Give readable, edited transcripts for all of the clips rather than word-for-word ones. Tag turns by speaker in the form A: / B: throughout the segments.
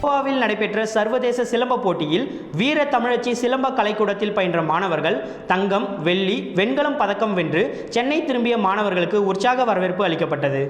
A: கோவாவில் நடைபெற்ற சர்வதேச சிலம்ப போட்டியில் வீர தமிழச்சி சிலம்ப கலைக்கூடத்தில் பயின்ற மாணவர்கள் தங்கம், வெள்ளி, வெண்கலம் பதக்கம் வென்று சென்னை திரும்பிய மாணவர்களுக்கு உற்சாக வரவேற்பு அளிக்கப்பட்டது.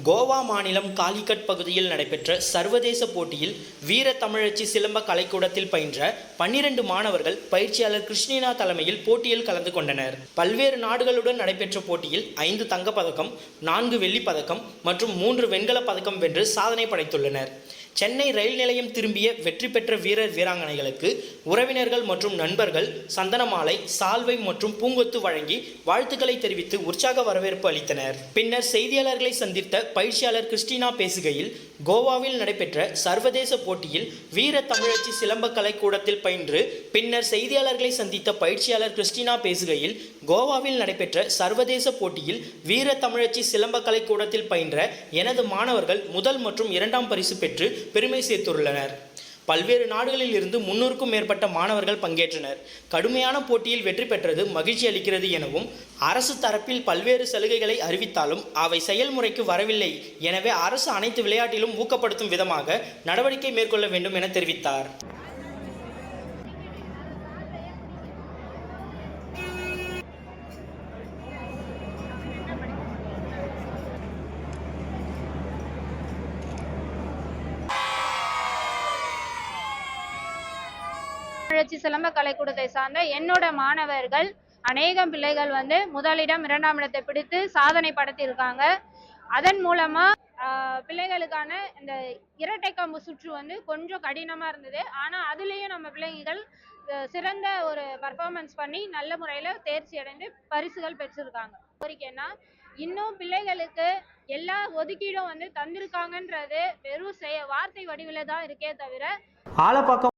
A: கோவா மாநிலம் காலிகட் பகுதியில் நடைபெற்ற சர்வதேச போட்டியில் வீர தமிழச்சி சிலம்ப கலைக்கூடத்தில் பயின்ற 12 மாணவர்கள் பயிற்சியாளர் கிருஷ்ணினா தலைமையில் போட்டியில் கலந்து கொண்டனர். பல்வேறு நாடுகளுடன் நடைபெற்ற போட்டியில் 5 தங்கப்பதக்கம், 4 வெள்ளிப் பதக்கம் மற்றும் 3 வெண்கலப் பதக்கம் வென்று சாதனை படைத்துள்ளனர். சென்னை ரயில் நிலையம் திரும்பிய வெற்றி பெற்ற வீரர் வீராங்கனைகளுக்கு உறவினர்கள் மற்றும் நண்பர்கள் சந்தன மாலை, சால்வை மற்றும் பூங்கொத்து வழங்கி வாழ்த்துக்களை தெரிவித்து உற்சாக வரவேற்பு அளித்தனர். பின்னர் செய்தியாளர்களை சந்தித்த பயிற்சியாளர் கிறிஸ்டினா பேசுகையில், கோவாவில் நடைபெற்ற சர்வதேச போட்டியில் வீர தமிழச்சி சிலம்ப கலைக்கூடத்தில் பயின்று பின்னர் செய்தியாளர்களை சந்தித்த பயிற்சியாளர் கிறிஸ்டினா பேசுகையில், கோவாவில் நடைபெற்ற சர்வதேச போட்டியில் வீர தமிழச்சி சிலம்ப கலைக்கூடத்தில் பயின்ற எனது மாணவர்கள் முதல் மற்றும் 2ஆம் பரிசு பெற்று பெருமை சேர்த்துள்ளனர். பல்வேறு நாடுகளில் இருந்து 300க்கும் மேற்பட்ட மாணவர்கள் பங்கேற்றனர். கடுமையான போட்டியில் வெற்றி பெற்றது மகிழ்ச்சி அளிக்கிறது எனவும், அரசு தரப்பில் பல்வேறு சலுகைகளை அறிவித்தாலும் அவை செயல்முறைக்கு வரவில்லை. எனவே அரசு அனைத்து விளையாட்டிலும் ஊக்கப்படுத்தும் விதமாக நடவடிக்கை மேற்கொள்ள வேண்டும் என தெரிவித்தார்.
B: தமிழச்சி சிலம்ப கலைக்கூடத்தை சார்ந்த என்னோட மாணவர்கள் அநேகம் பிள்ளைகள் முதலிடம் 2ஆம் இடத்தை பிடித்து சாதனை படைத்திருக்காங்க. அதன் மூலமா பிள்ளைகளுக்கான இந்த இரட்டை கம்பு சுற்று கொஞ்சம் கடினமா இருந்தது. ஆனா அதுலயும் நம்ம பிள்ளைகள் சிறந்த ஒரு பர்ஃபார்மன்ஸ் பண்ணி நல்ல முறையில தேர்ச்சி அடைந்து பரிசுகள் பெற்றிருக்காங்க. கோரிக்கைன்னா, இன்னும் பிள்ளைகளுக்கு எல்லா ஒதுக்கீடும் தந்திருக்காங்கன்றது வெறும் வார்த்தை வடிவில தான் இருக்கே தவிர
A: ஆலப்பாக்கம்